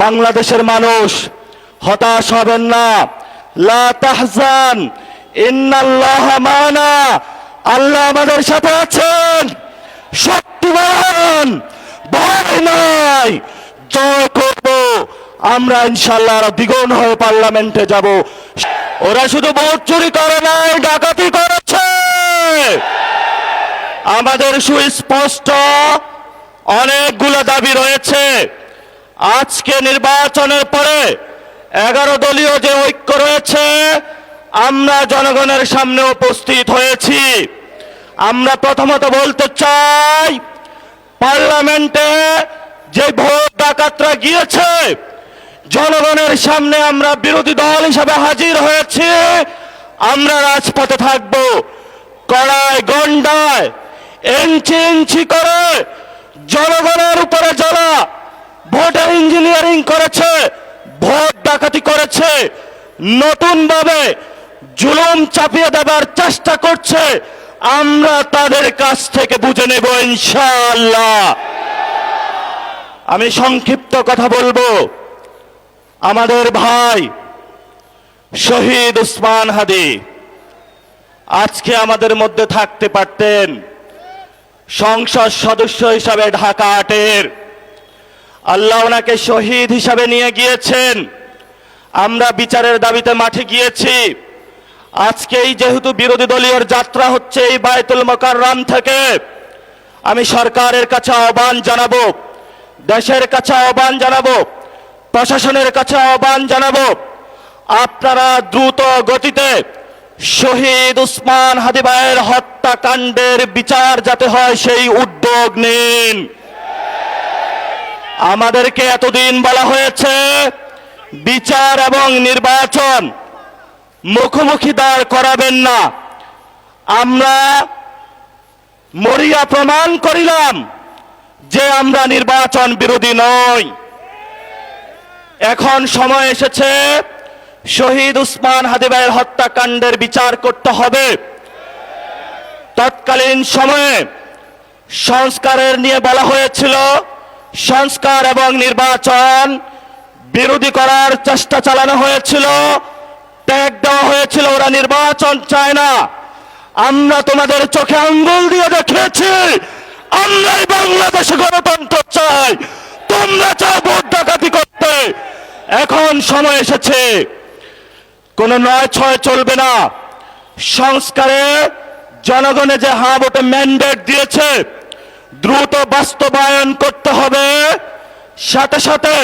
বাংলাদেশের মানুষ হতাশ হবেন না। লা তাহজান ইন্নাল্লাহা মানা, আল্লাহ আমাদের সাথে আছেন, শক্তিমান, ভয় নাই, জয় করব আমরা ইনশাআল্লাহ। আরো দ্বিগুণ হয়ে পার্লামেন্টে যাব। ওরা শুধু ভোট চুরি করে নাই, ডাকাতি করেছে। আমাদের সুস্পষ্ট অনেকগুলো দাবি রয়েছে। আজকে নির্বাচনের পরে 11 দলীয় যে ঐক্য রয়েছে, আমরা জনগণের সামনে উপস্থিত হয়েছি। আমরা প্রথমত বলতে চাই, পার্লামেন্টে যে ভোট ডাকাতরা গিয়েছে, জনগণের সামনে আমরা বিরোধী দল হিসাবে হাজির হয়েছি। আমরা রাজপথে থাকব। কড়ায় গন্ডায় ইঞ্চি ইঞ্চি করে জনগণের উপরে যারা ভোটার ইঞ্জিনিয়ারিং করেছে, ভোট ডাকাতি করেছে, নতুন ভাবে জুলুম চাপিয়ে দেবার চেষ্টা করছে, আমরা তাদের কাছ থেকে বুঝে নেব ইনশাআল্লাহ। আমি সংক্ষিপ্ত কথা বলবো। আমাদের ভাই শহীদ উসমান হাদি আজকে আমাদের মধ্যে থাকতে পারতেন। সংসদ সদস্য হিসাবে ঢাকা 8-এর আল্লাহ ওনাকে শহীদ হিসাবে নিয়ে গিয়েছেন। আমরা বিচারের দাবিতে মাঠে গিয়েছি। আজকেই যেহেতু বিরোধী দলীয় যাত্রা হচ্ছে এই বায়তুল মোকাররম থেকে, আমি সরকারের কাছে আহ্বান জানাবো, দেশের কাছে আহ্বান জানাবো, প্রশাসনের কাছে আহ্বান জানাবো, আপনারা দ্রুত গতিতে শহীদ উসমান হাদি ভাইয়ের হত্যাকাণ্ডের বিচার যাতে হয় সেই উদ্যোগ নিন। আমাদেরকে এতদিন বলা হয়েছে বিচার এবং নির্বাচন মুখোমুখি দাঁড় করাবেন না। আমরা মরিয়া প্রমাণ করিলাম যে আমরা নির্বাচন বিরোধী নই। এখন সময় এসেছে শহীদ উসমান হাদি ভাইয়ের হত্যাকাণ্ডের বিচার করতে হবে। তৎকালীন সময়ে সংস্কারের নিয়ে বলা হয়েছিল, সংস্কার এবং নির্বাচন বিরোধী করার চেষ্টা চালানো হয়েছিল, ট্যাগ দেওয়া হয়েছিল, ওরা নির্বাচন চায় না। আমরা তোমাদের চোখে আঙ্গুল দিয়ে দেখিয়েছি আমরাই বাংলাদেশে গণতন্ত্র চাই, তোমরা চাও ভোট ডাকাতি করতে। এখন সময় এসেছে, কোন 9-6 চলবে না। সংস্কারে জনগণে যে হ্যাঁ ভোটে ম্যান্ডেট দিয়েছে দ্রুত বাস্তবায়ন করতে হবে। সাথে সাথে